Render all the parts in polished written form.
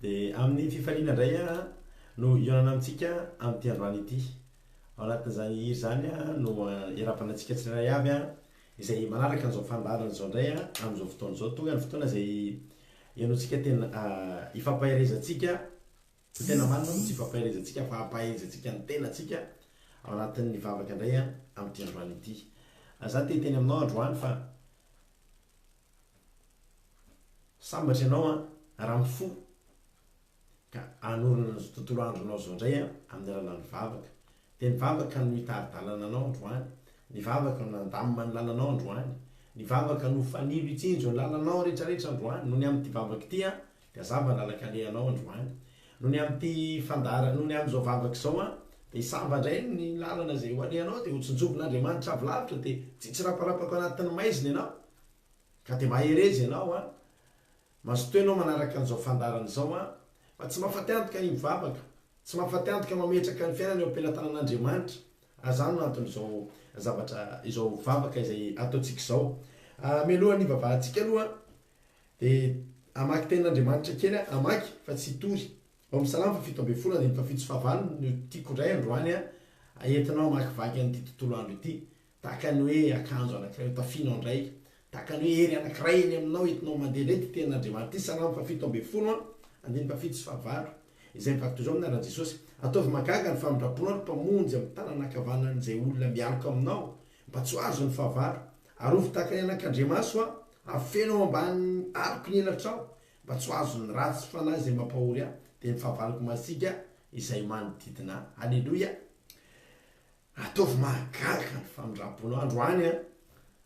dia amin'ny fifaliana indray a no ionana amintsika amin'ity androany ity ao anatin'izany iry zany a no irapana antsika tsirairay avy a izay manaraka an'izao fandarana zao indray a amin'izao fotoana izao tonga ny fotoana izay ianontsika tena ifampaherezantsika tena marina no tsy ifampaherezantsika fa hampaherezantsika ny tenatsika ao anatin'ny vavaka indray a amin'ity androany ity za teny aminao androany fa sambatra ianao a raha mifo ka anorina ny tontolo andronao zao indray a amin'ny alalan'ny vavaka dia ny vavaka no hitari-dalana anao androany ny vavaka no nandamina ny lalanao androany ny vavaka no fanilo itsinjo ny lalanao rehetrarehetra androany noho ny amin'ity vavaka ity a dia zava lalaka alehanao androany noho ny amin'ity fandara noho ny amin'izao vavaka izao a dia isava indray ny lalana izay ho alehanao dia ho tsinjovon'Andriamanitra avy lavitra dia tsy raparapaka anatin'ny maizina ianao ka dia maherezy ianao a mazotoa ianao manaraka an'izao fandarana izao a fa tsy mahafaty antoka iny vavaka tsy mahafaty antoka mametraka ny fiainana eo am-pelantanan'Andriamanitra azany no anton'izao zavatra izao vavaka izay ataontsika izao mialohan'ny vavahantsika aloha dia amaky tenin'Andriamanitra kely a amaky fa tsy hitory ao amin'ny salama fa 7 dia ny fafito sy fahavalo no tiako indray androany a entinao amakivaky an'ity tontolo andro ity tahaka ny hoe akanjo anankiray tafianao indray tahaka ny hoe hery anankiray eny aminao entinao mandeha indray ty tenin'Andriamanitra ity salama fa 7 andiny fafito sy fahavalo izay mivakitoy zao aminaran'i Jesosy ataovy magaga ny famindrapona no mpamonjy amin'ny tanana ankavanan'izay olona mialoka aminao mba tsy ho azo ny fahavalo arovy tahaka ny anak'Andriamaso a afenao ambany aloko ny elatrao mba tsy ho azo ny ratsy fanahy izay mampahory ahy dia ny fahavaloko masika izay manodidina aleloia ataovy magaga ny famindraponao androany a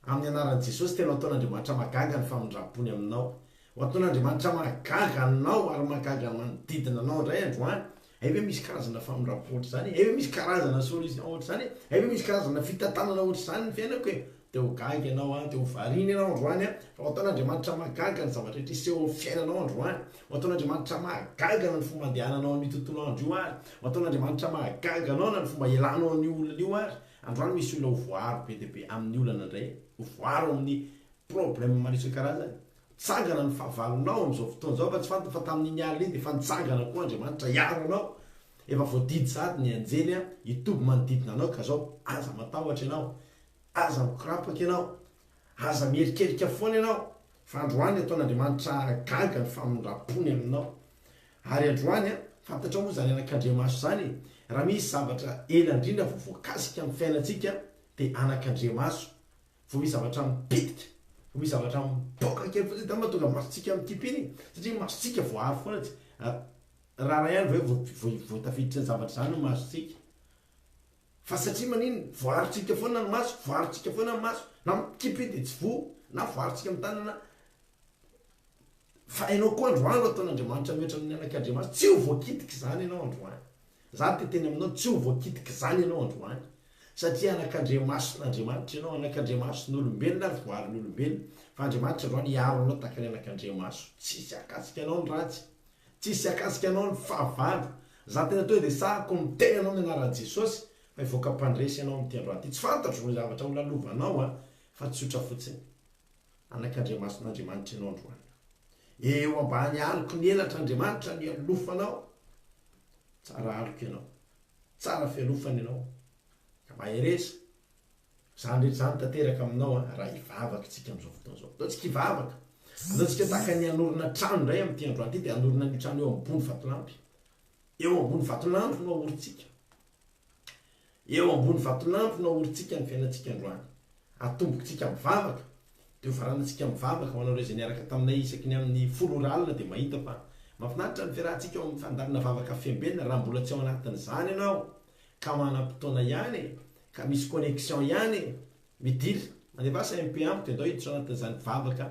amin'ny anaran'i Jesosy tena ataon'Andriamanitra magaga ny famindrapony aminao ho ataon'Andriamanitra magaga anao ary magaga manodidina anao indray androany aive misy karazana famindrapo ohatr' zany aive misy karazana solution ohatr' zany aive misy karazana fitantanana ohatr' zany ny fiainako e dia ho gaga ianao a dia ho varina ianao androany a fa ho ataon'Andriamanitra magaga ny zavatra rehetra iseho amin'ny fiainanao androany ho ataon'Andriamanitra magaga na ny fomba andehananao amin'ny tontolo andro io ary ho ataon'Andriamanitra magaga anao na ny fomba ialanao an'io olana io ary androany misy olona ho voaro be dia be amin'ny olana indray ho voaro amin'ny problème maro isan-karazany tsangana ny fahavalonao amin'izao fotoana izao fa tsy fantatra fa tamin'iny alina iny dia fa nitsangana koa Andriamanitra hiaro anao efa voadidy sady ny anjely a hitoby manodidina anao ka zao aza matahotra ianao aza mikorapaka ianao aza mierikerika foana ianao fa androany ataon'Andriamanitra gaga ny famindrapony aminao ary androany a fantatra moa zany anak'Andriamaso zany raha misy zavatra ela indrindra vo voakasika amin'ny fiainantsika dia anak'Andriamaso vo misy zavatra mipitika vo misy zavatra miboaka kely fotsiny da mahatonga masontsika mikipiny satria masontsika voaro foana tsy raha ihany voatafiditra ny zavatra zany no masontsika fa satria maniny voarotsika foana ny maso voarotsika foana ny maso na mikipy dia tsy vo na voarotsika amin'ny tanana fa ianao koa androany ho ataon'Andriamanitra mihoatra amin'ny anak'Andriamaso tsy ho voakitika zany ianao androany za teteny aminao tsy ho voakitika zany ianao androany satria anak'Andriamaso n'Andriamanitra ianao anak'Andriamaso n'olombelona ary voarin'ny olombelona fa Andriamanitra androany hiaro anao tahaka ny anak'Andriamaso tsisy akasika anao ny ratsy tsisy akasika anao ny fahavalo za tena to dia sahako miteny anao ny anaran'i Jesosy fa hivoaka mpandresy ianao amin'ity androany ity tsy fantatro ny zavatra ho lalovanao a fa tsotra fotsiny anak'Andriamaso n'Andriamanitra ianao androany eo ambany aloko ny elatr'Andriamanitra ny alofanao tsara aloko ianao tsara fialofana ianao ka mahereza zany rehetra zany tanteraka aminao a raha hivavaka tsika amin'izao fotoana izao ataontsika hivavaka ataontsika tahaka ny anorina trano indray amin'ity androany ity dia anorina ny trano eo ambony vatolampy eo ambony vatolampy no ahorintsika eo ambony vatolampy no ahorintsika ny fiainantsika androany atombokitsika mivavaka dia hovaranantsika mivavaka ho anao ireo izay niaraka taminay isaky ny amin'ny folo ralina dia mahita fa mahafinaritra ny fiarahantsika eo amin'ny fandarina vavaka fiambelona raha mbola tsy ao anatin'izany ianao ka manam-potoana ihany ka misy connexion ihany midira manevasa MP amiko dia andao hiditra ao anatin'izany vavaka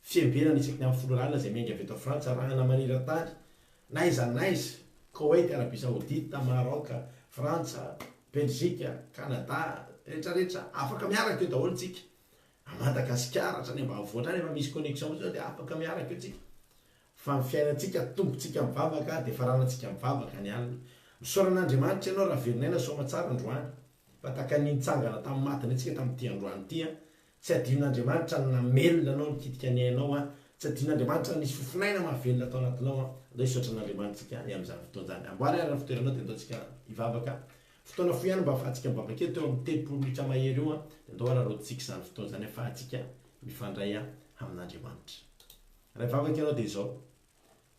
fiambelana isaky ny amin'ny folo ralina izay miainga avy eto Frantsa rahana maniran-tany naiza naiza Koweït Arabie Saoudite Maroc Frantsa Belzika Canada rehetrarehetra afaka miaraka eo daholo tsika Madagasikara hatrany ambanivohitra any efa misy connexion zao dia afaka miaraka eo tsika fa ny fiainantsika tombotsika mivavaka dia faranantsika mivavaka ny alina misaoran'Andriamanitra ianao raha verinaina soma tsara androany fa tahaka ny nitsangana tamin'ny matiny antsika tamin'ity androany ity a tsy adin'Andriamanitra namelona anao nikitika ny ainao a tsy adin'andriamanitra nisy fifinaina mahavelona atao anatinao anda hisotra an'andriamanitsika amin'izany fotoan'izany amboary ary fitoeranao dia ataontsika hivavaka fotoana fo ihany mba ahafahantsika mivavaka teo amin'ny telopolo minitra mahery io dia andao ararotsika izany fotoan'izany ahafahantsika mifandray amin'andriamanitra raha hivavaka ianao dia izao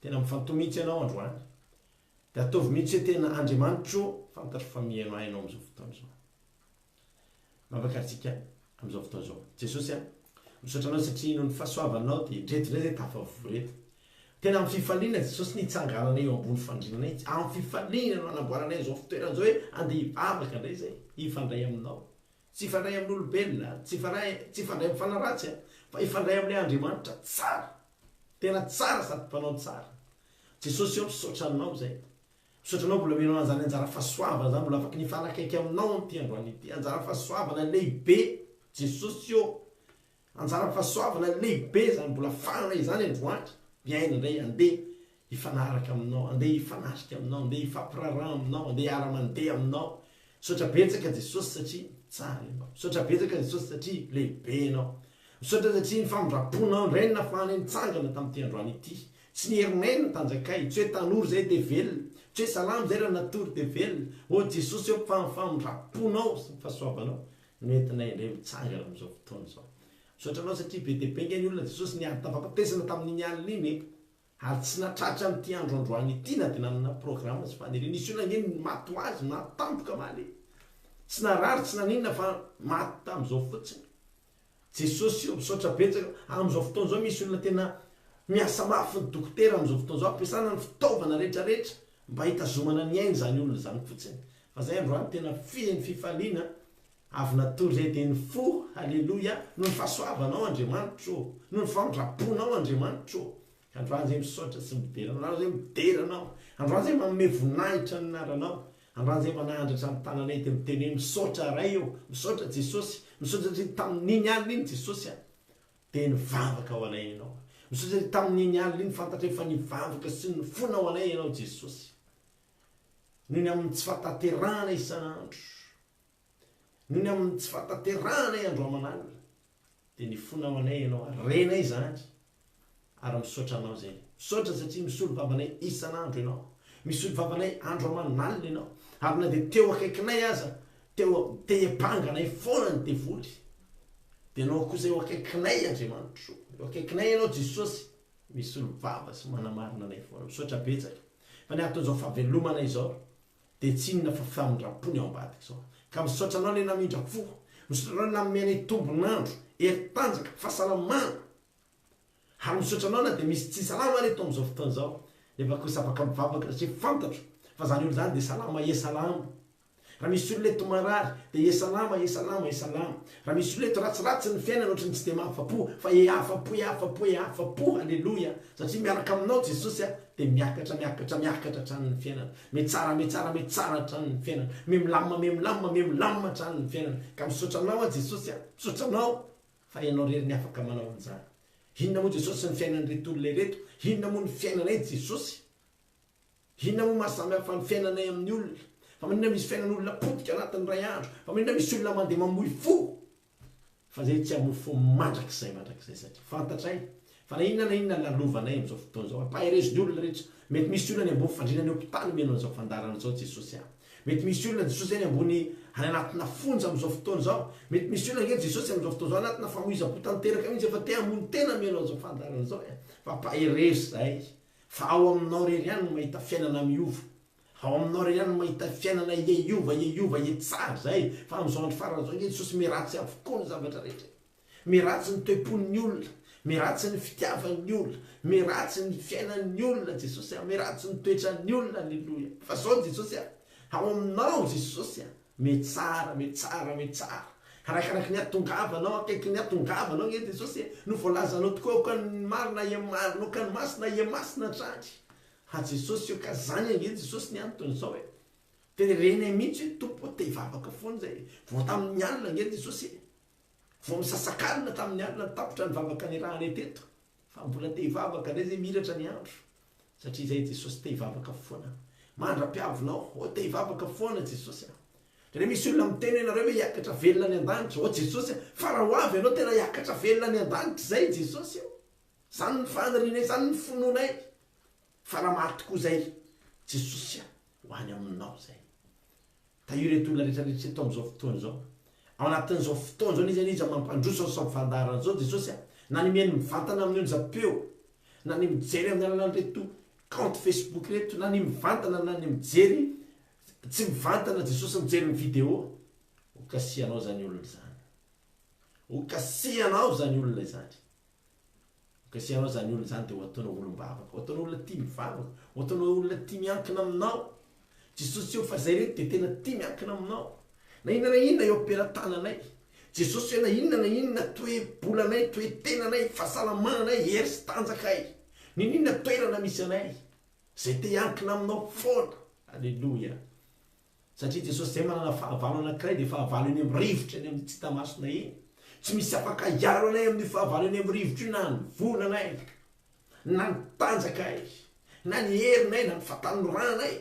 tena mifantoa mihitsy ianao androany dia ataovy mihitsy hoe tena andriamanitro fantatro fa mihaino ainao amin'izao fotoana izao mivavaka antsika amin'izao fotoana izao jesosy misaotra anao satria noho ny fahasoavanao dia ndretindray zay tafavoreto tena amin'ny fifaliana jesosy nitsanganana eo ambony fandrinana izy amin'ny fifaliana no anamboaranay zao fitoerana zao hoe andeha hivavaka indray zay hifandray aminao tsy hifandray amin'olombelona tsy hifandray amin'ny fanaratsy fa hifandray amin'ilay andriamanitra tsara tena tsara sady mpanao tsara jesosy eo misaotra anao zay misaotra anao mbola menao an'izany anjara fahasoavana zany mbola afaky nifanakaiky aminao am'ty androany ity anjara fahasoavana lehibe jesosy eo anjara fahasoavana lehibe zany mbola fanana izany androany miaina indray andeha hifanaraka aminao andeha hifanasika aminao andeha hifampirarana aminao andeha hiara-mandeha aminao misaotra betsaka jesosy satria tsara ianao misaotra betsaka jesosy satria lehibe ianao misaotra satria ny famindraponao indray nafahana nitsangana tamin'ity androany ity tsy niherinaina tanjakay tsy hoe tanora zay dia velona tsy hoe salamo zay raha natory dia velona o jesosy eo famindraponao sy fahasoavanao noentinay indray mitsangana amin'izao fotoana izao misaotra anao satria be dia be nge ny olona jesosy niady tafapatesana tamin'iny alina iny ary tsy natratra amin'ity androandroany ity na dia nanana programa sy faniriny nisy olona ngeny maty ho azy natampoka maly tsy narary tsy naninona fa maty tamin'izao fotsiny jesosy io misaotra betsaka amin'izao fotoana izao misy olona tena miasa mafy ny dokotera amin'izao fotoana izao ampiasana ny fitaovana rehetrarehetra mba hitazomana ny ainy zany olona zany fotsiny fa zay androany tena fihany fifaliana avy natory zay dia ny fo halleloia no ny fahasoavanao andriamanitro no ny famindraponao andriamanitro androany zay misaotra sy midera androany zay mideranao androany zay manome voninahitra ny naranao androany zay manahandratra amin'ny tananay dia miteny hoe misaotra ray eo misaotra jesosy misaotra satria tamin'iny alina iny jesosy dia nivavaka ao anay ianao misaotra satria tamin'iny alina iny fantatra efa nivavaka sy ny fona ao anay ianao jesosy noho ny amin'ny tsy fataterahana isan'andro noho ny amin'ny tsy fataterahana andro aman'alina dia nifona ao anay ianao renay zany ary misaotra anao zay misaotra satria misolo vavanay isan'andro ianao misolo vavanay andro aman'alina ianao ary na dia teo akaikinay aza teo te-panganay foana ny devoly dia anao kosa eo akaikinay andriamanitro eo akaikinay ianao jesosy misolo vava sy manamarina anay foana misaotra betsaka fa ny ataon'izao fahavelomana izao dia tsy inona fa famindrapony ao ambadika izao ka misaotra anao le namindra fo misaotra anao le namenay tombonandro heritanjaka fahasalamana ary misaotra anao na dia misy tsy salama reto amin'izao fotoana izao efa kosa afaka mivavaka satria fantatro fa zany olo zany dia salama esalama raha misy olo leto marary dia esalama esalama esalama raha misy olo leto ratsiratsy ny fiainana ohatrany tsy dia mahafapo fa ehafapo halleloia satria miaraka aminao jesosy dia miakatra hatrany ny fiainana metsara hatrany ny fiainana milamina hatrany ny fiainana ka misaotra anao jesosy misaotra anao fa ianao rery ny afaka manao an'izany inona moa jesosy ny fiainan'ireto olona ireto inona moa ny fiainanay jesosy inona moa mahasamihafa ny fiainanay amin'ny olona fa maninona misy fiainan'olona potika anatin'ny ray andro fa maninona misy olona mandeha mamoy fo fa zay tsy hamoy fo mandrakizay satria fantatray fa na inona lalovanay amin'izao fotoana izao ampahirezy olona rehetra mety misy olona ny ambony fandrinany hopitaly menao an'izao fandarana izao jesosy mety misy olona jesosy zay ny ambony any anatina fonja amin'izao fotoana izao mety misy olona nge jesosy amin'izao fotoana izao anatina famoizam-potanteraka mihitsy efa te hamony tena menao an'izao fandarana izao fa ampahirezy zay fa ao aminao rery ihany no mahita fiainana miova ao aminao rery ihany no mahita fiainana iova tsara zay fa amin'izao andro farana zao nge jesosy miratsy avokoa ny zavatra rehetra miratsy ny toepon'ny olona miratsy ny fitiavan'ny olona miratsy ny fiainan'ny olona jesosy miratsy ny toetran'ny olona alleloia fa zao jesosy ao aminao jesosy metsara arakaraky ny atongavanao akaiky ny atongavanao nge jesosy no voalazanao tokoa ka ny marina iamarina ka ny masina iamasina trany jesosy io ka zany ange jesosy ny antony zao tena reny mihitsy hoe tompo te hivavaka foana zay vo tamin'ny alina nge jesosy vo misasakalina tamin'ny alina tapotra ny vavaka ny raha reteto fa mbola te hivavaka ndray zay miratra ny andro satria zay jesosy te hivavaka foana mandra-piavinao o te hivavaka foana jesosy re misy olona miteny hoe nareo hoe hiakatra velona ny an-danitra o jesosy fa raha ho avy ianao tena hiakatra velona ny an-danitra zay jesosy zany ny fanarinay zany ny fononay fa raha maty tokoa zay jesosy ho any aminao zay ta io reto olona rehetrarehetra eto am'izao fotoana zao ao anatin'izao fotoana zao nizy aniza mampandrosa ao samfandarana zao jesosy na ny mihainy mivantana amin'ny onjam-peo na ny mijery amin'ny alalany reto compte Facebook reto na ny mivantana na ny mijery tsy mivantana jesosy mijery ny vidéo ho kasianao zany olona zany ho kasianao zany olona zany kasianao zany olona zany dia ho ataonao olombavaka ho ataonao olona tia mivavaka ho ataonao olona tia miankina aminao jesosy io fa zay reto dia tena tia miankina aminao na inona eo am-pelantananay jesosy hoe na inona toe-bolanay toe-tenanay fahasalamananay hery sy tanjakay ninona toerana misy anay zay te hiankina aminao foana alleloia satria jesosy zay manana fahavalo anankiray dia fahavalo eny amin'ny rivotra eny amin'ny tsy tamasona eny tsy misy afaka hiaro anay amin'ny fahavalo eny amin'ny rivotra io na ny volanay na ny tanjakay na ny herinay na ny fatanoranay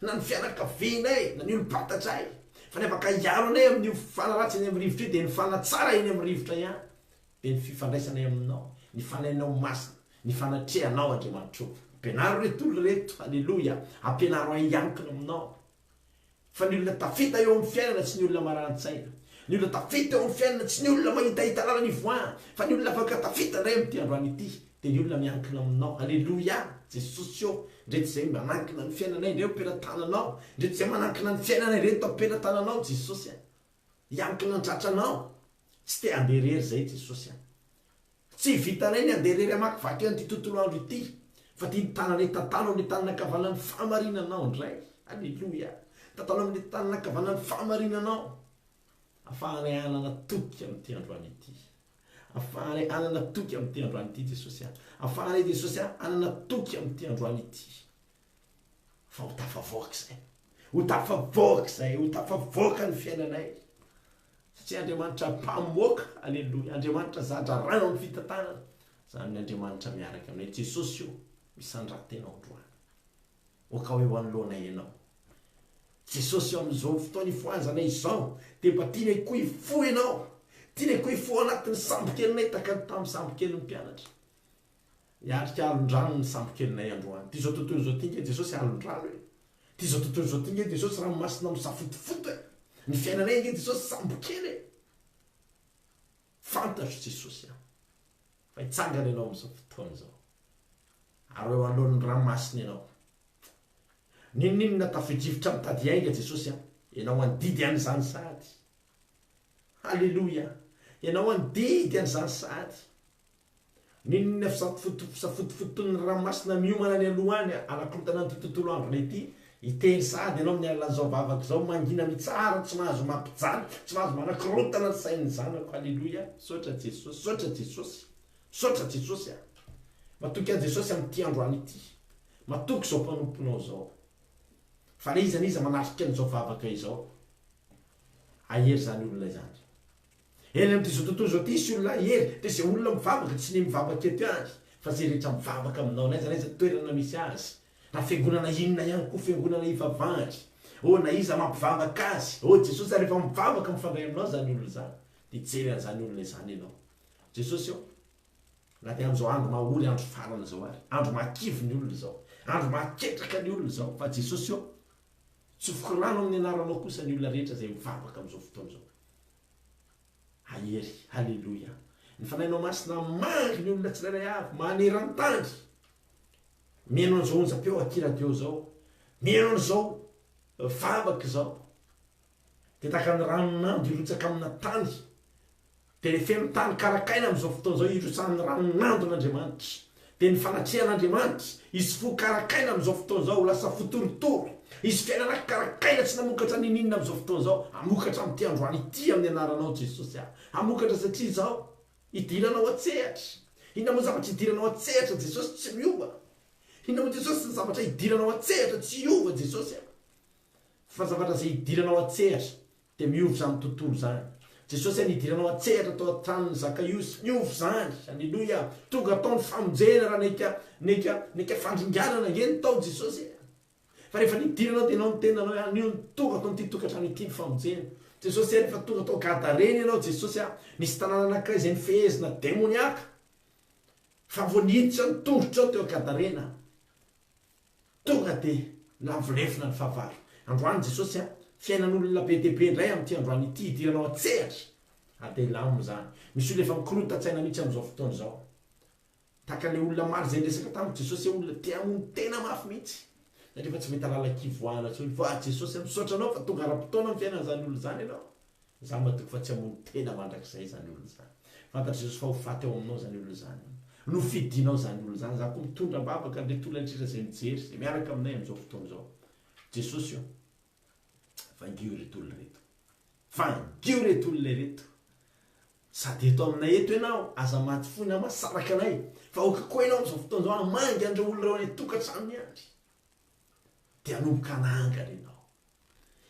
na ny fianakavianay na ny olo-batatray fa ny afaka hiaro anay amin'ny fanaratsy eny amin'ny rivotra io dia ny fanatsara eny amin'ny rivotra ihany dia ny fifandraisanay aminao ny fanainao masina ny fanatrehanao andriamanitro ampianaro reto olona reto alleloia ampianaro ahiankina aminao fa ny olona tafita eo amin'ny fiainana tsy ny olona marantsaina ny olona tafita eo amin'ny fiainana tsy ny olona mahitahita lalany voany fa ny olona afaka tafita indray amin'ity androany ity dia ny olona miankina aminao alleloia jesosy io ndreto zay manankina ny fiainanay ndreo ampelantananao ndreto zay manankina ny fiainanay reto ampelantananao jesosy hiankina andratranao tsy te handerery zay jesosy tsy vitanay ny handerery amakivaky an'ity tontolo andro ity fa tia tananay tantano amin'ny tananakavanany fahamarinanao ndray alleloia tantano amin'ny tananakavanany fahamarinanao afahanay anana toky amin'ity androany ity afahanay anana toky amin'ity androany ity jesosy afahanay jesosy anana toky amin'ity androany ity fa ho tafavoaka zay ho tafavoaka zay ho tafavoaka ny fiainanay satria andriamanitra mpamoaka alleloia andriamanitra zatra rano amin'ny fitantanana zany andriamanitra miaraka aminay jesosy io misandratenao androany oka hoe ho anoloanay ianao jesosy eo amin'izao fotoana ifoazanay izao dia mba tianay koa ifo ianao tianay koa ifo anatin'ny sambokelinay taka ny tamin'ny sambokelin'ny mpianatra hiatrika alondrano ny sambokelinay androany ty zao tontolo zao tinga jesosy alondrano e ty zao tontolo zao tinga jesosy ranomasina misafotofoto e ny fiainanay inge jesosy sambokely e fantatro jesosy fa hitsangana ianao amin'izao fotoana zao ary eo alohan'ny ranomasina ianao ninonina tafidrivotra mitady ainga jesosy ianao andidy an'izany sady alleloia ianao andidy an'izany sady ninonina fisafotofoton'ny ranomasina miomana ny alohany anakorotana an'ity tontolo androna ity iteny sady ianao amin'ny alalan'izao vavaka zao mangina mitsara tsy mahazo mampijaly tsy mahazo manakorotana ny sain'ny zanako alleloia sotra jesosy sotra jesosy sotra jesosy matoky an jesosy amin'ity androany ity matoky zao mpanomponao zao fa le iza manatrika an'izao vavaka izao ahery zany olona zany eny amin'ity zao tontolo zao ty sy olona ahery dia zay olona mivavaka tsy ny mivavaka eto azy fa zay rehetra mivavaka aminao naiza toerana misy azy na fiangonana inona ihany koa fiangonana ivavahatra na iza mampivavaka azy jesosy rehefa mivavaka mifandray aminao zany olona zany dia jery an'izany olona zany ianao jesosy eo na dia amin'izao andro mahory andro farana zao ary andro makivy ny olona zao andro maketraka ny olona zao fa jesosy eo tsofoky rano amin'ny anaranao kosa ny olona rehetra zay mivavaka amin'izao fotoana zao ahery halleloia ny fanainao masina mangy ny olona tsirairay avy maneran-tany mihaino an'izao onjam-peo akiradio zao mihaino an'izao vavaka zao dia taka ny ranonando irotsaka amina tany dia rehefa ny tany karakaina amin'izao fotoana zao irotsan'ny ranonando n'andriamanitra dia ny fanatrehan'andriamanitra izy fo karakaina amin'izao fotoana zao lasa fotorotoro izy fiainana karakaina tsy namokatra ninina amin'izao fotoana zao amokatra amin'ity androany ity amin'ny anaranao jesosy amokatra satria zao idiranao atsehatra inona moa zavatra idiranao atsehatra jesosy tsy miova inona moa jesosy ny zavatra idiranao atsehatra tsy iova jesosy fa zavatra zay idiranao atsehatra dia miova zany tontolo zany jesosy nidiranao atsehatra atao an-tranony zakaiosy miova zany alleloia tonga ataony famonjena raha neka fandringanana ngeny tao jesosy fa rehefa nidiranao dia anao ny tenanao anio tonga atao n'ity tokantrano ity ny famonjena jesosy rehefa tonga atao gadareny ianao jesosy nisy tanàna anankiray zay nifehezina demoniaka fa voaniditra ny tongotra ao teo akadarena tonga dia lavolefina ny fahavalo androany jesosy a fiainan'olona be deaibe indray amin'ity androany ity hidiranao atsehatra adeilamo zany misy olo efa mikorotatsaina mihitsy amin'izao fotoana izao taka le olona maro zay ndresaka tamiko jesosy olona tia amony tena mafy mihitsy satria fa tsy mety halala-kivoana tsy fa jesosy misaotra anao fa tonga ara-potoana amin'ny fiainan'izany olona zany ianao za matoko fa tsy amony tena mandrakizay zany olona zany fantatra jesosy fa ho faty eo aminao zany olona zany no fidinao zany olona zany za koa mitondra babaka le tolana zay mijery zay miaraka aminay amin'izao fotoana izao jesosy io vangio reto olona reto vangio reto olona reto sady eto aminay eto ianao aza maty fony masaraka anay fa oka koa ianao amin'izao fotoana izao amangy andreo olona reo any tokantranony andry dia hanomboka hanangana ianao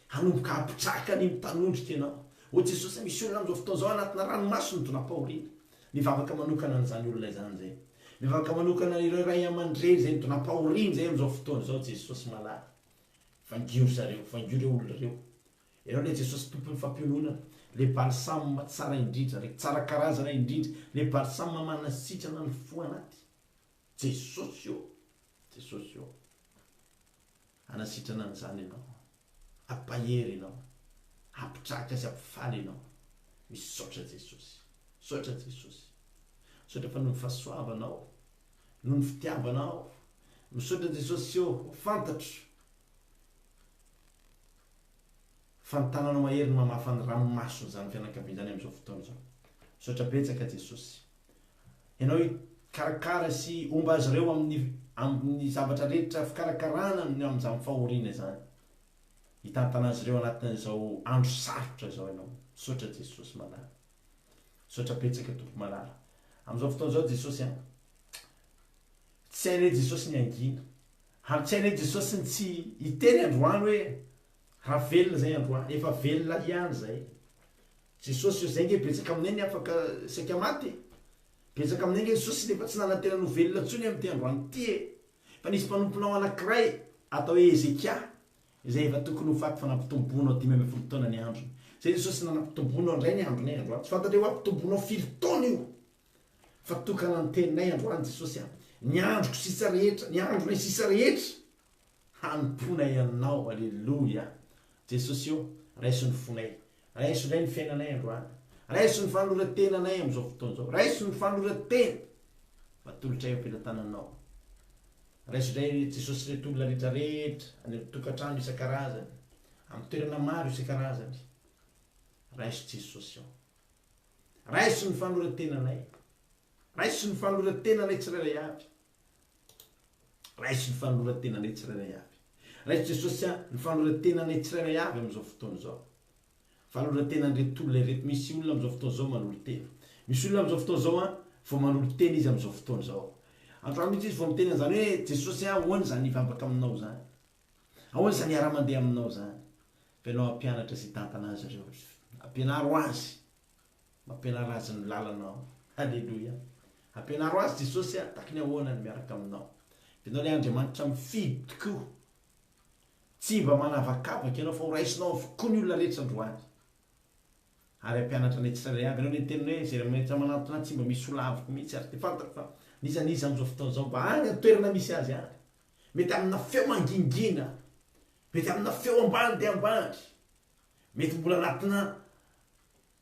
hanomboka hapitraka ny mitanondrika ianao o jesosy misy olona amin'izao fotoana izao anatina ranomaso ny donam-pahoriana mivavaka manokana n'izany olona izany zay mivavaka manokana ireo ray aman-dreny zay ny donam-pahoriana zay amin'izao fotoana izao jesosy malala vangio zareo vangio reo olona reo ianao le jesosy tompony fampiononana le balsame tsara indrindra ndraiky tsara karazana indrindra le balsame manana sitrana ny fo anaty jesosy io anasitrana an'izany ianao ampahery ianao apitraka sy ampifaly ianao misaotra jesosy misaotra fa no ny fahasoavanao no ny fitiavanao misaotra jesosy io fantatro fantananao mahery ny mamafany ranomasony zany fianakaviana zany amin'izao fotoana izao misaotra betsaka jesosy ianao karakara sy omba azy ireo amin'ny zavatra rehetra fikarakarana amin'izany fahoriana zany hitantana azy ireo anatin'izao andro sarotra zao ianao misaotra jesosy malala misaotra betsaka tompo malala amin'izao fotoana izao jesosy a tsy hainay jesosy ny angina tsy hainay jesosy ny tsy hiteny androany hoe raha velona zay androany efa velona ihany zay jesosy io zay nge betsaka aminay ny afaka saika maty betsaka aminay nge jesosy nefa tsy nanantena no velona ntsony amin'ity androany ity fa nisy mpanomponao anankiray atao hoe Ezekia izay efa tokony ho faty fa nampitomboanao 5 taona ny androny zay jesosy nanampitomboanao indray ny andronay androany tsy fantatra hoe ampitomboanao 5 taona io fa tokana ny teninay androany jesosy a ny androko sisa rehetra ny andronay sisa rehetra hanomponay anao alleloia jesosy io raiso ny fonay raiso indray ny fiainanay androany raiso ny fanoratenanay amin'izao fotoana izao raiso ny fanoratena matolotra eo ampilatananao raiso indray jesosy reto olona rehetrarehetra any tokantrano isan-karazany amin'ny toerana maro isan-karazany raiso jesosy io raiso ny fanoratenanay raiso ny fanoratenanay tsirairay avy raiso ny fanoratenanay tsirairay avy raiso jesosy a ny fanoratenanay tsirairay avy amin'izao fotoana izao fanoratenan'ireto olona reto misy olona amin'izao fotoana izao manolo tena misy olona amin'izao fotoana izao a vao manolo tena izy amin'izao fotoana izao androany mihitsy izy vao mitena zany hoe jesosy a ahoana zany ivavaka aminao zany ahoana zany iara-mandeha aminao zany fa ianao ampianatra sy hitantana azy ireo ampianaro azy mampianaro azy ny lalanao halleloia ampianaro azy jesosy a takiny ahoana ny miaraka aminao ianao le Andriamanitra mifidy tokoa tsy mba manavakavaka ianao fa ho raisinao avokoa ny olona rehetra androany ary ampianatra anay tsirairay avy ianao le teniny hoe zay rehetra manatona tsy mba misy olaviko mihitsy ary te fantatra fa nizaniza amin'izao fotoana izao mba any toerana misy azy any mety amina feo mangingina mety amina feo ambany dia ambany mety mbola anatina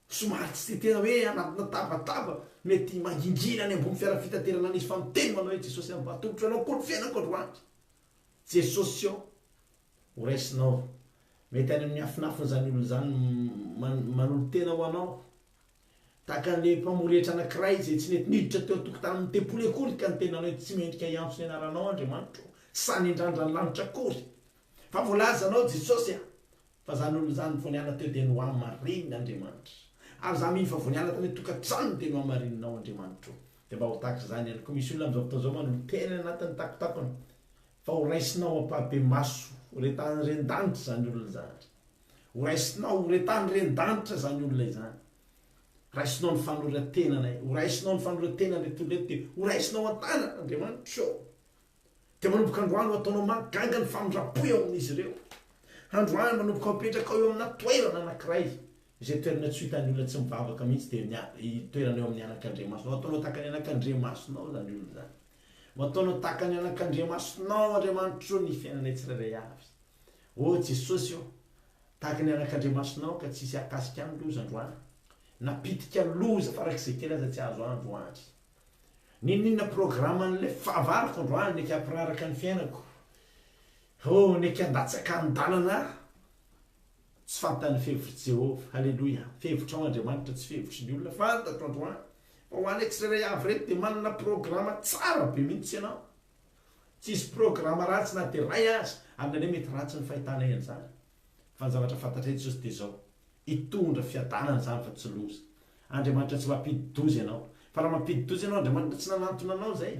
somary tsy tetena hoe anatina tabataba mety mangingina any ambony fiara fitaterana anisy fa miteny manao hoe jesosy mba atolotra anao koa ny fiainako androany jesosy io ho raisinao mety any amin'ny afinafiny zany olo zany manolo tena ho anao tahaka an'le mpamoretra anankiray zay tsy nety niditra teo tokotany amin'ny tempolo akory ka ny tenanao hoe tsy mendrika iantso ny anaranao Andriamanitra sany indrandra ny lanitra akory fa voalazanao jesosy a fa zany olo zany voaniala teo dia no amarinina Andriamanitra ary za miny fa voaniala tany tokantrano dia no amarininao Andriamanitra dia mba ho tahaka zany ihany koa misy olona amin'izao fotoana izao manolo tena anatin'ny takotakony fa ho raisinao ampabe maso horetany ren-danitra zany olona zany ho raisinao horetany ren-danitra zany olona izany raisinao ny fanoratenanay ho raisinao ny fanoratenanay toloreto dia ho raisinao an-tana Andriamanitra dia manomboka androany ho ataonao maganga ny famindrapo eo amin'izy ireo androany manomboka mipetraka eo amina toerana anankiray izay toerana tsy hitan'ny olona tsy mivavaka mihitsy dia toerana eo amin'ny anak'Andriamasonao ataonao tahaka ny anak'Andriamasonao zany olona zany ataonao tahaka ny anak'Andriamasonao Andriamanitro ny fiainanay tsirairay avy Jesosy tahaka ny anak'Andriamasonao ka tsisy akasika any loza androany napitika loza farak'izay kely aza tsy azo androany ninona programan'ilay fahavariko androany neky ampiraraka ny fiainako neky andatsaka andalana tsy fantan'ny fevitry Jehovah halleloia fevitra ao Andriamanitra tsy fevitry ny olona fantatro androany fa ho anay tsirairay avy reto dia manana programa tsara be mihitsy ianao tsisy programa ratsy na dia ray azy amin'ilay mety ratsy ny fahitanay an'izany fa ny zavatra fantatra Jesosy dia zao hitondra fiadanana zany fa tsy loza Andriamanitra tsy mampidi-doza ianao fa raha mampidi-doza ianao Andriamanitra tsy nanantona anao zay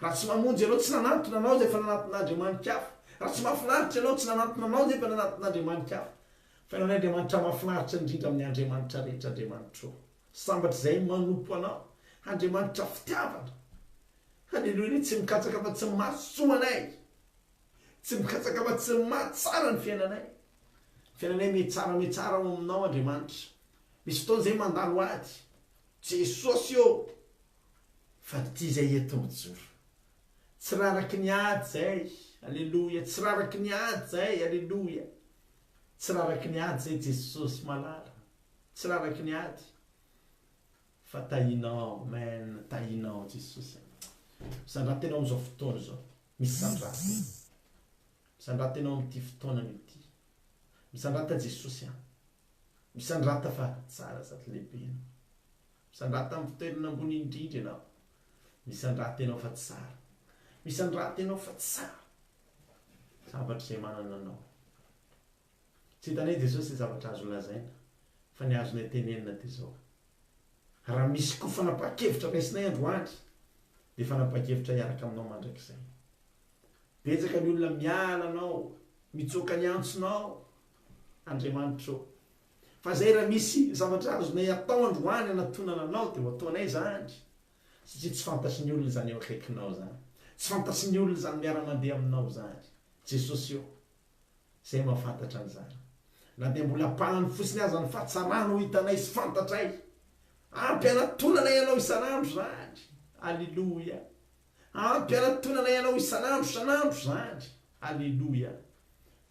raha tsy mamonjy ianao tsy nanantona anao zay fa nananton'Andriamanitra hafa raha tsy mahafinaritra ianao tsy nanantona anao zay fa nananton'Andriamanitra hafa fa ianao Andriamanitra mahafinaritra indrindra amin'ny Andriamanitra rehetra Andriamanitra sambatra zay manompo anao Andriamanitra fitiavana halleloia tsy mikatsaka fa tsy mahasoanay tsy mikatsaka fa tsy mahatsara ny fiainanay me tsara ao aminao Andriamanitra misy fotoana zay mandalo ady Jesosy fa ty zay eto mijoro tsy raraky ny ady zay halleloia tsy raraky ny ady zay halleloia tsy raraky ny ady zay Jesosy malala tsy raraky ny ady fa tahinao men tahinao Jesosy misandratenao am'izao fotoana zao misandratenao am'ty fotoana ity misandrata Jesosy misandrata fa tsara sady lehibe misandrata amin'ny fitoerana ambony indrindra ianao misandrata ianao fa tsara misandrata ianao fa tsara zavatra izay manana anao tsy hitanay Jesosy zavatra azo lazaina fa ny azonay tenenina dia zao raha misy koa fanapa-kevitra raisinay androany dia fanapa-kevitra hiaraka aminao mandrakizay betsaka ny olona miala anao mitsoka ny antsonao Andriamanitra fa zay raha misy zavatra azonay atao androany anatonana anao dia ho ataonay zany satria tsy fantatry ny olona zany eo akaikinao zany tsy fantatry ny olona zany miara-mandeha aminao zany Jesosy zay mahafantatra an'izany na dia mbola ampahany fotsiny aza ny fahatsarana ho hitanay sy fantatray ampy anatonanay ianao isan'andro zany halleloia ampy anatonanay ianao isan'andro zany halleloia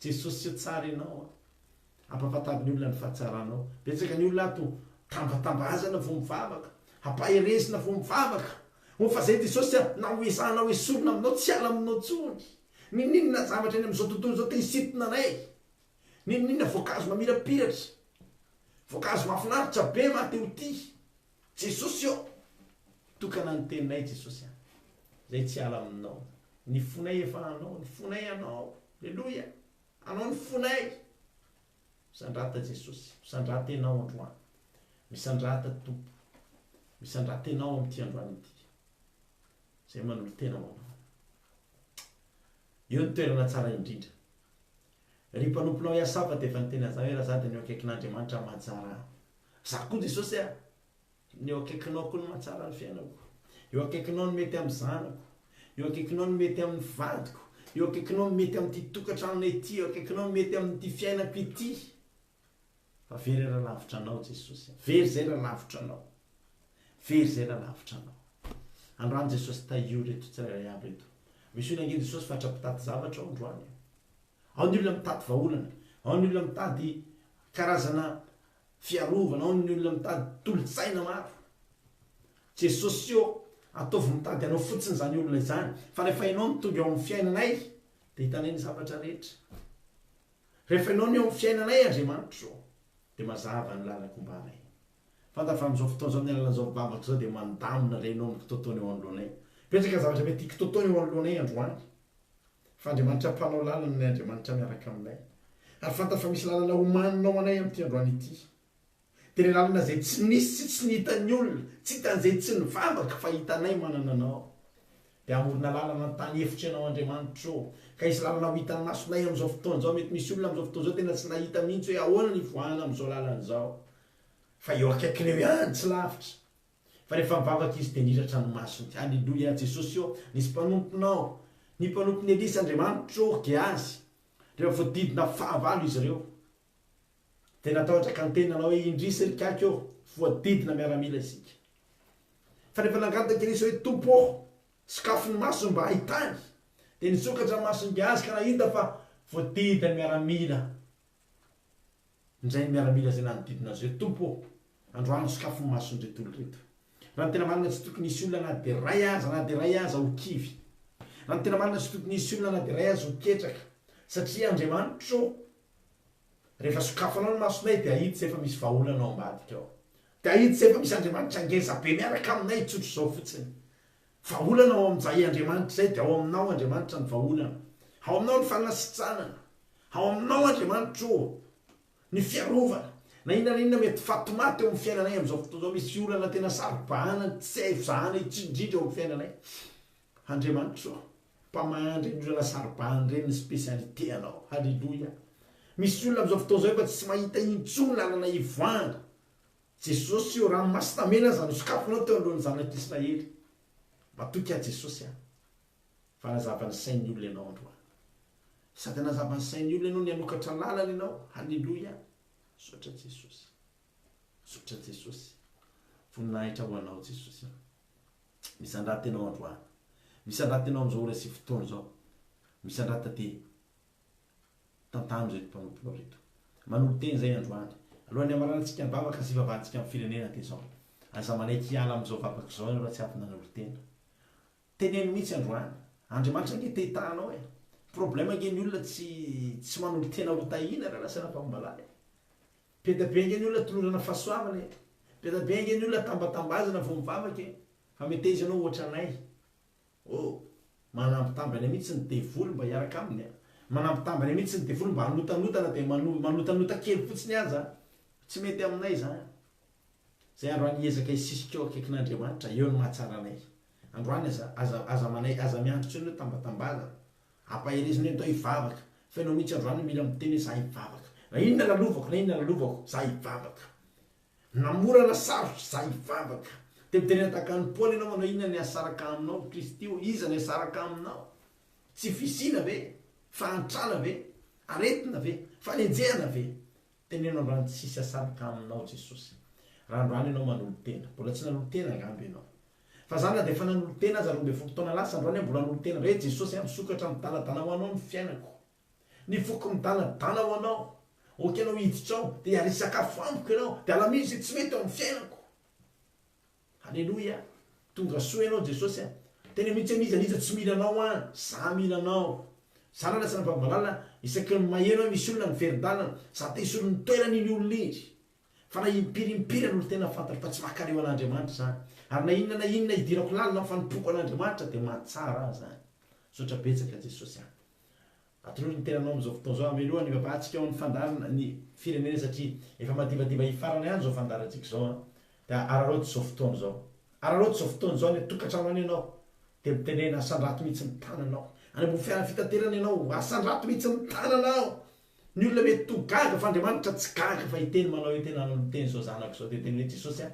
Jesosy tsara ianao ampahafantarin'ny olona ny fahatsaranao betsaka ny olona ato tambatambazana vo mivavaka hampaherezina vo mivavaka fa zay Jesosy na hoezahana hoe sorona aminao tsy ala aminao tsony ninona zavatra eny am'izao tontolo zao te hisintona anay ninona voankazo mamirapiratra voankazo mahafinaritra be maty ho ty Jesosy tokana ny teninay Jesosy zay tsy ala aminao ny fonay efa anao ny fonay anao halleloia anao ny fonay misandrata Jesosy misandrata ianao androany misandrata tompo misandrata ianao amin'ity androany ity zay manolo tena ho anao eo ny toerana tsara indrindra ry mpanomponao hiasa fa dia efa ny tena za hoe raha za dia ny eo akaikin'Andriamanitra mahatsara za koa Jesosy ny eo akaikinao koa ny mahatsara ny fiainako eo akaikinao ny mety amin'ny zanako eo akaikinao ny mety amin'ny vadiko eo akaikinao ny mety amin'ity tokantranonay ity eo akaikinao ny mety amin'ity fiainako ity fa very raha lavitra anao Jesosy very zay raha lavitra anao very zay raha lavitra anao androany Jesosy tahio reto tsirairay avy reto misy olona ange Jesosy fatra-pitady zavatra ao androany ao ny olona mitady vaholana ao ny olona mitady karazana fiarovana ao ny olona mitady tolotsaina maro Jesosy ataovy mitady anao fotsiny zany olona izany fa rehefa ianao mitonga eo amin'ny fiainanay dia hitanay ny zavatra rehetra rehefa ianao ny eo amin'ny fiainanay Andriamanitra dia mazava ny lalako mbanay fantatra amin'izao fotoana zao ny alalan'izao mibavaka zao dia mandamina renao ny kitotoana eo anoloanay betsaka zavatra mety kitotoana eo anoloanay androany fa Andriamanitra mpanao lalana ny Andriamanitra miaraka aminay ary fantatra fa misy lalana homaninao anay amin'ity androany ity dia le lalana zay tsy nisy tsy nihitan'ny olona tsy hitan'izay tsy nivavaka fa hitanay manana anao dia amorona lalana ny tany hevitra ianao Andriamanitra ka isy lalana ho hitan'ny masonay amin'izao fotoana zao mety misy olona amin'izao fotoana zao tena tsy nahita mihitsy hoe ahoana ny voahana amin'izao lalana zao fa eo akaikiny eo ihany tsy lavitra fa rehefa mivavaka izy dia niratra ny masony halleloia Jesosy nisy mpanomponao ny mpanompony Elisy Andriamanitra Geazy rehefa voadidina fahavalo izy ireo tena atahotra ka nytenanao hoe indrisyrikako eo voadidina miaramila isika fa rehefa nangataka irisy hoe tompo sakafony masony mba ahitany de nisokatra masongy azy ka nahita fa voadidiny miaramila nzay miaramila zay nanodidina azy hoe tompo androano sakafony masony retolo reto raha ny tena marina tsy tokony nisy olona na de ray aza na de ray aza ho kivy raha ny tena marina tsy tokony nisy olona na de ray aza ho ketraka satria Andriamanitro rehefa sokafanao ny masonay de ahita tsy efa misy vaholanao ambadika ao de ahita tsy efa misy Andriamanitra angeza be miaraka aminay tsotro zao fotsiny vaholana ao amin'izay Andriamanitra zay de ao aminao Andriamanitra ny vaholana ao aminao ny fanasitranana ao aminao Andriamanitro ny fiarovana na inona mety fatomaty eo amin'ny fiainanay amin'izao fotoana zao misy olana tena saribahana tsy hay fizahana itsindrindra eo amin'ny fiainanay Andriamanitro mpamandry ny olana saribahana reny ny spécialité anao halleloia misy olona amin'izao fotoana zao efa tsy mahita intsony lalana ivoahana Jesosy io ranomasina zany sokafonao teo alohan'ny zanak'Israely matoky a Jesosy fa nazavany sain'ny olona ianao androany sady nazavany sain'ny olona ianao ny anokatra lalana ianao halleloia sotra Jesosy voninahitra ho anao Jesosy misy andraty ianao androany misy andraty ianao amin'izao ora sy fotoana zao misy andrata ty tantano zay mpanomponao reto manolo teny zay androany alohan'ny amaranantsika ny vavaka sy vavahantsika amin'ny firenena ty zao aza manaiky hiala amin'izao vavaka zao raha tsy avy nanolo tena teneno mihitsy androany Andriamanitra nge te hitanao problème nge ny olona tsy manolo tena ho tahina raha lasana fambalay pedabe nge ny olona tolorana fahasoavana pedabe nge ny olona tambatambazana vo mivavaka fa mety izy anao ohatra anay manampitambany mihitsy ny devoly mba hiaraka aminy manampitambany mihitsy ny devoly mba hanotanotana de manotanota kely fotsiny aza tsy mety aminay zany zay androany ezaka isisika akaikin'Andriamanitra eo ny mahatsara anay androany aza miandrotra eny tambatambazana ampahereziny eny tao hivavaka fa ianao mihitsy androany mila miteny za hivavaka na inona lalovako za hivavaka namorana sarotry za hivavaka de mitenena tahaka ny Paoly ianao manao inona ny asaraka aminao Kristy io iza ny asaraka aminao tsy fisina ve fahantrana ve aretina ve fanenjehana ve teneno androany tsisy asaraka aminao Jesosy raha androany ianao manolo tena mbola tsy nanolo tena angamby ianao fa zany na de efa nanolo tena aza 12 taona lasa androany mbola nanolo tena hoe Jesosy misokatra midanadana ho anao ny fiainako ny foky midanadana ho anao oky anao hiditra ao de ary sakafo amiko ianao de alamisy tsy mety ao amin'ny fiainako halleloia tonga soa ianao Jesosy tena mihitsy an'iza tsy mila anao za mila anao zany lasana fambalana isaky ny maheno misy olona miveridalana za te hisy olona nitoerany iny olona izy fa na impirimpiry olo tena fantatra fa tsy makareo an'Andriamanitra zany ary na inona hidirako lalina fanipoko an'Andriamanitra de mahatsara zany sotra betsaka Jesosy atolory ny tenanao amin'izao fotoana zao ameloha ny vavantsika ao ny fandarana ny firenena satria efa madivadiva hifarana ihany zao fandarantsika zao de ararotsy zao fotoana zao ararotsy zao fotoana zao ny tokatrano any ianao de mitenena asandrato mihitsy ny tananao any ambony fiara fitaterana ianao asandrato mihitsy ny tananao ny olona mety togaga fa Andriamanitra tsy gaga fa hiteny manao hoe tena nanolo teny zao zanako zao de teny hoe Jesosy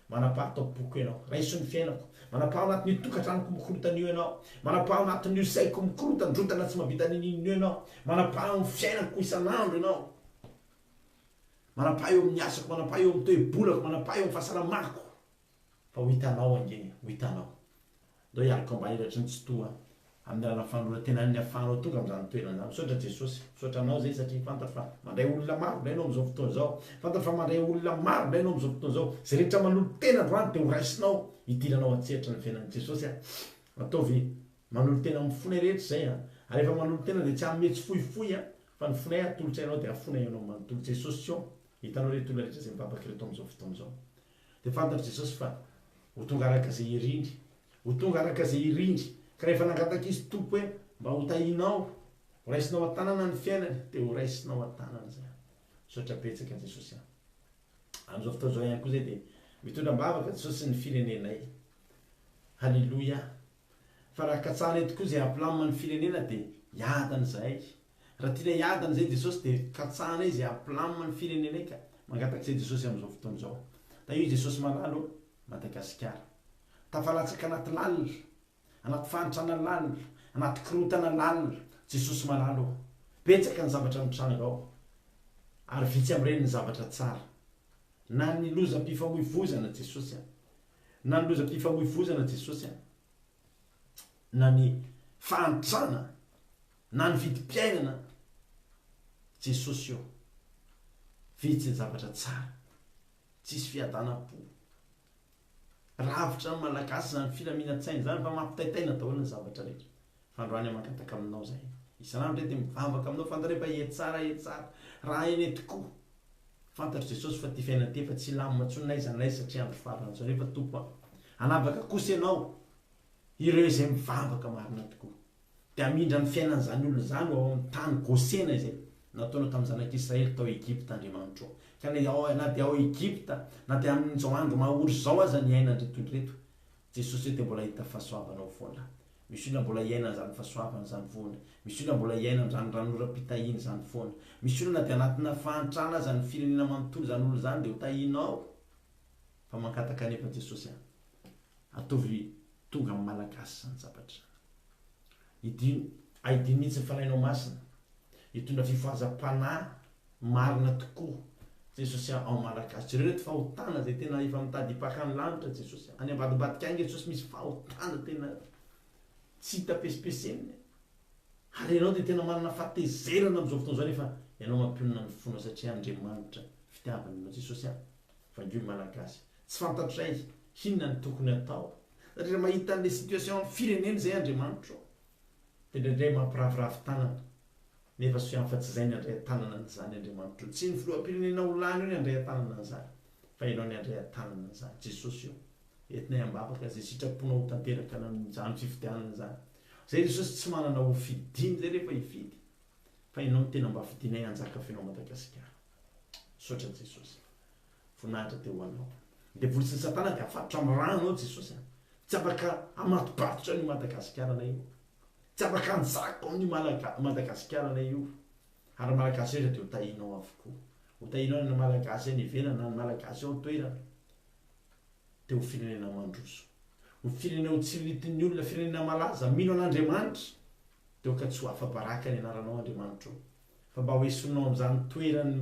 manapaha tao boko ianao raiso ny fiainako manapaha anatin'ny tokatranoko mikorotana io ianao manapaha anatin'ny saiko mikorotana drotana tsy mahavita ninino ianao manapaha amin'ny fiainako isan'andro ianao manapaha eo amin'ny asako manapaha eo amin'ny toe-bolako manapaha eo amin'ny fahasalamako fa ho hitanao angeny ho hitanao ndao hiarako ambany elatry ny tsy toa amin'ny alana fanora tena ny afahanao tonga amin'izany toerana zany misaotra Jesosy misaotranao zay satria fantatra fa mandray olona maro ilainao amin'izao fotoana zao fantatra fa mandray olona maro ilainao amin'izao fotoana zao zay rehetra manolo tena androany de ho raisinao hidiranao atsehatra ny fiainan'i Jesosy ataovy manolo tena amin'ny fonay rehetra zay ary efa manolo tena de tsy ametsy fohifohy fa ny fonay atolotra ianao de afonay ianao manontolo Jesosy io hitanao reto olona rehetra zay mivavaka reto amin'izao fotoana zao de fantatra Jesosy fa ho tonga araka zay irindry ho tonga araka zay irindry ka rehefa nangataka izy tompo hoe mba ho tahinao ho raisinao an-tanana ny fiainany de ho raisinao an-tanana zay sotra betsaka Jesosy amin'izao fotoana zao ihany koa zay de mitondram-bavaka Jesosy ny firenenay halleloia fa raha katsahana tokoa zay ampilama ny firenena de hiadana zahay raha tiana hiadana zay Jesosy de katsahana izy ampilama ny firenenay ka mangataka zay Jesosy amin'izao fotoana zao da io Jesosy malalo Madagasikara tafalatsaka anaty lalina anaty fahantrana lalina anaty korotana lalina Jesosy malalo betsaka ny zavatra mitranga ao ary vitsy am'ireny ny zavatra tsara na ny lozam-pifamoivozana jesosy na ny lozam-pifamoivozana jesosy na ny fahantrana na ny vidim-piainana jesosy eo vitsy ny zavatra tsara tsisy fiadanam-po ravitra ny malagasy zany filaminantsaina zany fa mampitaitaina daholo ny zavatra rehetra fandroany mankataka aminao zay isanandro re dia mivavaka aminao fantarefa etsara raha eny tokoa fantatro jesosy fa ty fiainana ty fa tsy lamomatsonaiza satria andro farana zao rehefa tompo anavaka kosa ianao ireo izay mivavaka marina tokoa dia amindra ny fiainan'izany olona zany ao amin'ny tany gosena izay nataonao tamin'ny zanak'Israely tao Egypta Andriamanitra ka na dia ao Egypta na dia amin'izao andro mahory zao aza ny aina ndretondreto jesosy dia mbola hita fahasoavanao foana misy olona mbola iaina zany fahasoavana zany foana misy olona mbola iaina zany ranoram-pitahiny zany foana misy olona dia anatina fahantrana zany firenena manontolo zany olo zany dia ho tahinao fa mankataka anefa jesosy atovy tonga amin'ny malagasy zany zavatra aidiny mihitsy ny fanahinao masina hitondra fifoazam-panahy marina tokoa jesosy ao malagasy ireo reto fahotana zay tena efa mitady hipakany lanitra jesosy any ambadibadika any jesosy misy fahotana tena tsy hita pesipeseny ary ianao dia tena manana fahatezerana amin'izao fotoana zao rehefa ianao mampionona ny fonao satria Andriamanitra fitiavana ianao jesosy vangio malagasy tsy fantatray hinona ny tokony atao satria mahita an'le situation firenena zay Andriamanitra dia ndraindray mampiraviravy tanana nefa soiany fa tsy zay ny andray tanana n'izany Andriamanitra tsy ny filoham-pirenena ho lany io ny andray tanana n'izany fa ianao ny andray tanana n'izany jesosy io entinay ambavaka zay sitraponao ho tanteraka n'izany fifidianana zany zay jesosy tsy manana ho fidiny zay rehefa hifidy fa ianao ny tena mba fidinay anjaka fianao Madagasikara sotra jesosy voninahitra teo anao dia voly sy ny satana dia afatotra amin'ny ranonao jesosy tsy afaka amatopatotra ny Madagasikara na io tsy afaka anjaka amin'ny Madagasikara na io ary malagasy rehetra dia ho tahinao avokoa ho tahinao ny malagasy ny ivelana na ny malagasy ao toerana dia ho firenena mandroso ho firenena ho tsiritin'ny olona firenena malaza mino an'Andriamanitra dia ho ka tsy ho afa-baraka ny anaranao Andriamanitra fa mba ho esonao amin'izany toerany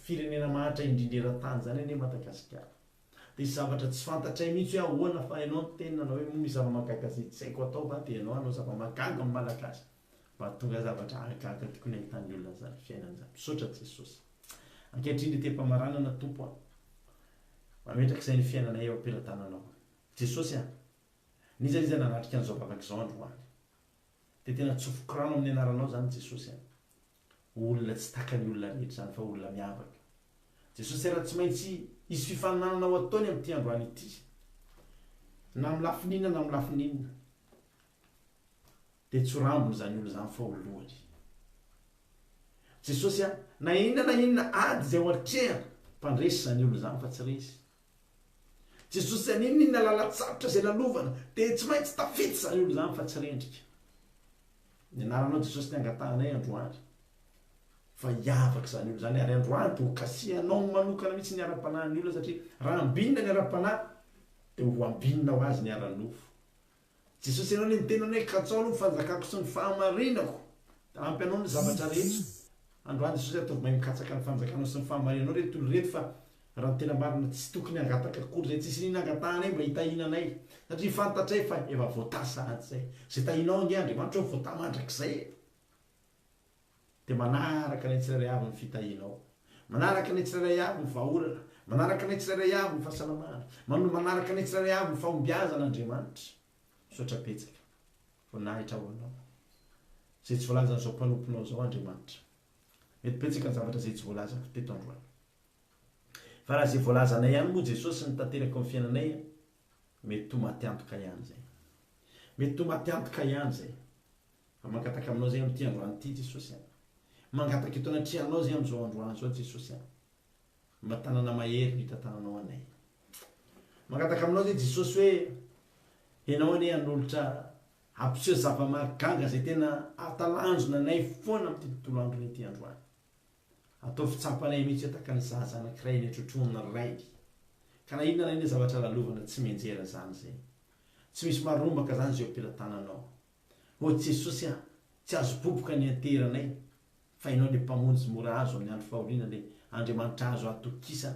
firenena mahatra indrindreran-tany zany anie Madagasikara dia isy zavatra tsy fantatray mihitsy hoe ahoana fa ianao ny tenina anao hoe misy zava-magaga zay tsy haiko atao va dia ianao anao zava-magaga amin'ny malagasy mba tonga zavatra agaga tokony ahitany olona zany fiainan'izany misaotra jesosy ankehitriny dia te-pamaranana tompo mametrak'izay ny fiainanay eo am-pelantananao jesosy nizaliza nanatrika an'izao vavaka izao androany dia tena tsofoko rano amin'ny anaranao zany jesosy olona tsy takany olona rehetra zany fa olona miavaka jesosy raha tsy maintsy isy fifaninanana ao ataony amin'ity androany ity na amin'ny lafininana na amin'ny lafininana dia tsy rambony zany olo zany fa olohany jesosy na inona ady zay ho atrehana mpandresy zany olo zany fa tsy resy jesosy aninona lalatsarotra zay nalovana dia tsy maintsy tafity zany olo zany fa tsy rendrika ny anaranao jesosy ny angatahanay androany fa hiavaka zany olo zany ary androany dia ho kasihanao manokana mihitsy ny ara-panahy olona satria raha ambinina ny ara-panahy dia ho ambinina ho azy ny ara-nofo jesosy ianao ny tenany hoe katsao aloha fanjakako sy ny fahamarinako da ampy anao ny zavatra rehetra androany jesosy ataovy mahay mikatsaka ny fanjakanao sy ny fahamarinanao reto olo reto fa raha ny tena marina tsy tokony angataka akory zay tsisy nina angatahanay mba hitahinanay satria fantatray fa efa voatasahady zay tahinao nge Andriamanitra hoe voatamandrak'izay dia manaraka ny tsirairay avy ny fitahinao manaraka ny tsirairay avy ny vahaolana manaraka ny tsirairay avy ny fahasalamana manaraka ny tsirairay avy ny fahombiazan'Andriamanitra misaotra betsaka voninahitra ho anao zay tsy voalazan'izao mpanomponao zao Andriamanitra mety betsaka ny zavatra zay tsy voalazako teto androany fa raha zay voalazanay ihany moa jesosy ny tanteraka amin'ny fiainanay mety to matiantoka ihany zay mety to matiantoka ihany zay fa mangataka aminao zay amin'ity androany ity jesosy mangataka eto anatrihanao zay amin'izao androany zao jesosy matanana mahery ny tantananao anay mangataka aminao zay jesosy hoe ianao anie anolotra ampiseho zava-magaga zay tena atalanjona anay foana amin'ity tontolo androny ity androany atao fitsampanay mihitsy ataka ny zaza anankiray ny atrotromona raiky ka na inona na iny zavatra lalovana tsy menjera zany zay tsy misy marombaka zany zay ampelantananao o jesosy tsy azo boboka ny anteranay fa ianao le mpamonjy mora azo amin'ny andro fahoriana le andriamanitra azo atokisa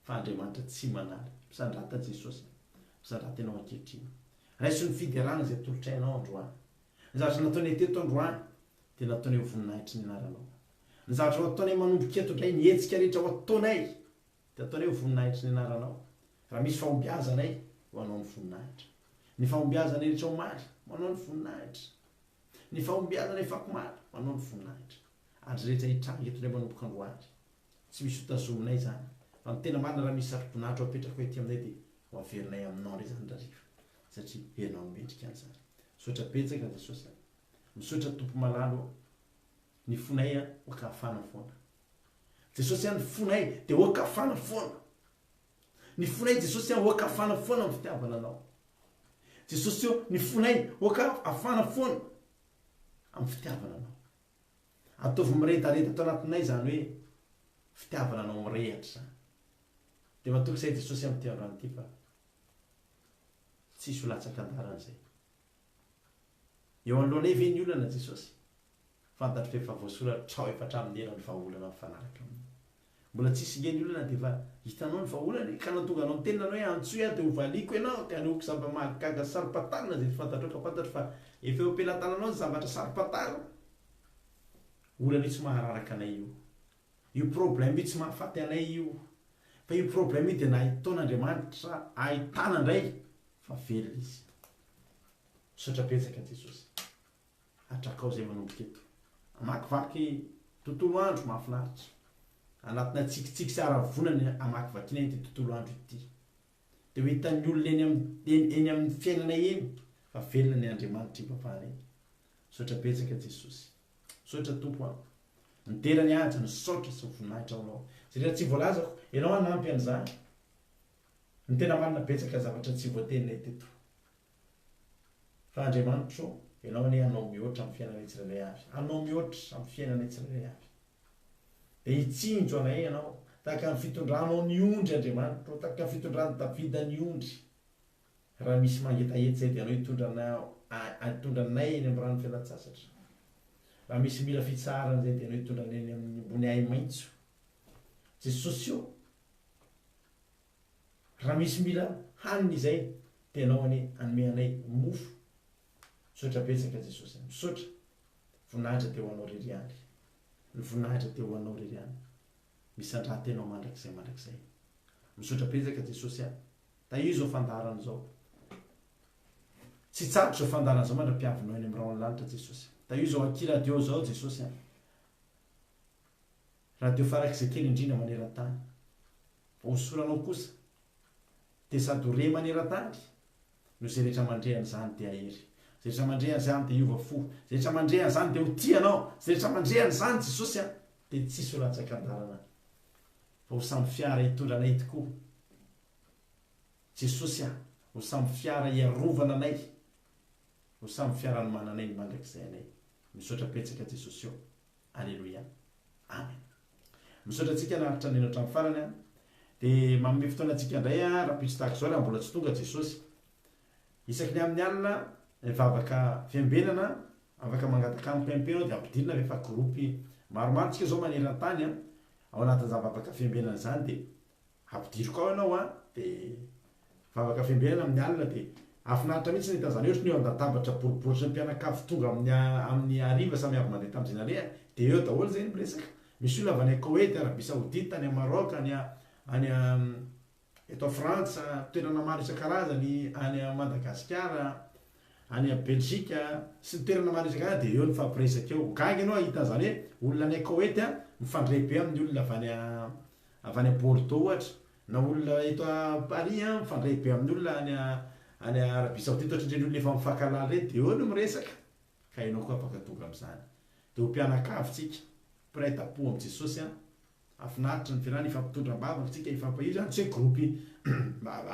fa andriamanitra tsy manary mpisandrata jesosy mpisandrata ianao ankehitriny raiso ny fiderana zay tolotrainao androany ny zavatra nataony teto androany dia nataony ho voninahitry ny anaranao ny zavatra ataonay manomboka eto ndray ny hetsika rehetra ho ataonay dia ataonay ho voninahitry ny anaranao raha misy fahombiazanay ho anao ny voninahitra ny fahombiazanay rehetra ho maly manao ny voninahitra ny fahombiazanay fakomaly manao ny voninahitra ary rehetra hitranga eto ndray manomboka androany tsy misy hotazominay zany fa ny tena marina raha misy satroboninahitra apetraka hoe ty aminay dia ho averinay aminao ndray zany drariva satria ianao mendrika an'izany misaotra betsaka jesosy misaotra tompo malalo ny fonay a oka hafana foana jesosy any fonay dia oka hafana foana ny fonay jesosy any oka hafana foana amin'ny fitiavana anao jesosy eo ny fonay oka hafana foana amin'ny fitiavana anao ataovy miredareda ato anatinay zany hoe fitiavana anao mirehatra zany dia matoky izay jesosy amin'ny tiandroany ity fa tsisy ho latsaka andaran'izay eo anoloanay ve ny olana jesosy fantatry fa efa voasoratra efa hatramin'ny ela ny vahaolana mifanaraka aminy mbola tsisy nge ny olana dia efa hitanao ny vahaolany ka natonga anao ny tenina anao hoe antsoy a dia ho valiko ianao dia aneoko zava-mahagaga sarim-patarina zay fantatro ka fantatro fa efa eo ampelantananao ny zavatra sarim-patarina olana io tsy mahararaka anay io problème io tsy mahafaty anay io fa io problème io dia nahitaon'Andriamanitra ahitana indray fa velona izy misaotra betsaka jesosy atrakao zay manomboka eto amakivaky tontolo andro mahafinaritra anatina tsikitsiky sy aravonany amakivaky iny ty tontolo andro ity dia ho hitan'ny olona eny amin'ny fiainanay eny fa velona ny Andriamanitra ipapanay misaotra betsaka jesosy misaotra tompo a nidera ny anja ny saotra sy voninahitra aonao satria tsy voalazako ianao anampy an'izany ny tena marina betsaka zavatra tsy voateninay teto fa Andriamanitra ianao ane anao mihoatra amin'ny fiainanay tsirairay avy anao mihoatra amin'ny fiainanay tsirairay avy dia hitsinjo anay ianao tahaka ny fitondranao ny ondry Andriamanitra tahaka ny fitondrany Davida ny ondry raha misy mangetahety zay dia anao hitondranay eny amin'ny rano fialan-tsasatra raha misy mila fitsarana zay dia anao hitondranay eny amin'ny ambony ay maitso jesosy io raha misy mila hanina izay dia anao ane anomeanay mofo misaotra betsaka jesosy misaotra voninahitra teo anao reriany ny voninahitra teo anao reriany misandrata ianao mandrakizay misaotra betsaka jesosy a da io zao fandarana zao tsy tsaroko zao fandarana zao mandra-piavinao eny amin'ny raony lanitra jesosy da io zao aki radio zao jesosy a radio farak'izay kely indrindra maneran-tany hosoranao kosa dia sady ho re maneran-tany no zay rehetra mandrehan'izany dia ahery zay rehetra mandrehan'izany dia iova fo zay rehetra mandrehan'izany dia ho tianao zay rehetra mandrehan'izany jesosy a dia tsisy ho latsaka andarana fa ho samy fiara hitondranay tokoa jesosy a ho samy fiara hiarovana anay ho samy fiara ny mananay ny mandrakizay anay misaotra betsaka jesosy io alleloia amen misaotra antsika naharitra neno hatramin'ny farany a dia manome fotoana antsika indray a raha pitso tahaka izao raha mbola tsy tonga jesosy isaky ny amin'ny alina efa afaka fiambenana afaka mangataka amin'ny pempenao dia ampidirina rehefa gropy maromaro tsika zao maneran-tany a ao anatin'ny zava-afaka fiambenana izany dia ampidiriko ao ianao a dia fa afaka fiambenana amin'ny alina dia afinaritra mihitsy nahita zany ohatra ny eo an-databatra boriboritra ny mpianakavy tonga amin'ny ariva samy avy mandeha tamin'ny jenare dia eo daholo zay ny miresaka misy olona avy any Koweït Arabie Saoudite any Maroc any eto Frantsa toerana maro isan-karazany any Madagasikara any Belzika sy ny toerana maro isan-karazany dia eo ny fampiresaka eo gaga ianao ahita zany hoe olona any Koweït a mifandray be amin'ny olona avy any Bordeaux ohatra na olona eto a Paris a mifandray be amin'ny olona any Arabie Saoudite ohatra indreny olona efa mifankalala reny dia eo no miresaka ka ianao koa afaka tonga amin'izany dia ho mpianakavitsika mpiray tam-po amin'i Jesosy a afinaritra ny fiarahana ifampitondram-bavaka tsika ifampahiry zany tsy hoe gropy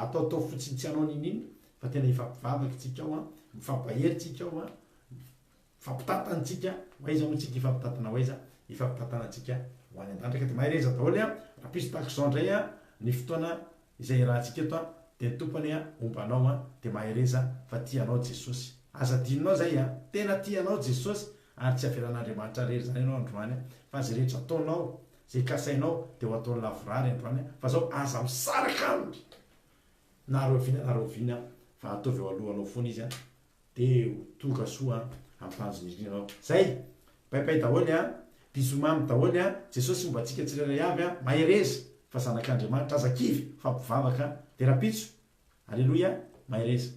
ataotao fotsiny tsy anao ninino fa tena ifampivavaka tsika ao a mifampahery tsika ao a ifampitatana tsika hoaiza moa tsika ifampitatana hoaiza ifampitatana tsika ho any an-danitra ka dia mahereza daholo a raha pisy tahaka izao indray a ny fotoana izay rahantsika eto a dia ny tompony a ombanao a dia mahereza fa tianao Jesosy aza dininao zay a tena tianao Jesosy ary tsy afiran'andriamanitra rery zany ianao androany fa zay rehetra ataonao zay kasainao dia ho ataony lavorary androany fa zao aza misaraka aminy narovina fa ataovy eo alohanao foana izy a dia toka soa ampanjonirinanao zay paipay daholy a disomamy daholy a jesosy mba atsika tsiraray avy a mahereza fa zanak'andriamanitra aza kivy fa mpivavaka dia rapitso alleloia mahereza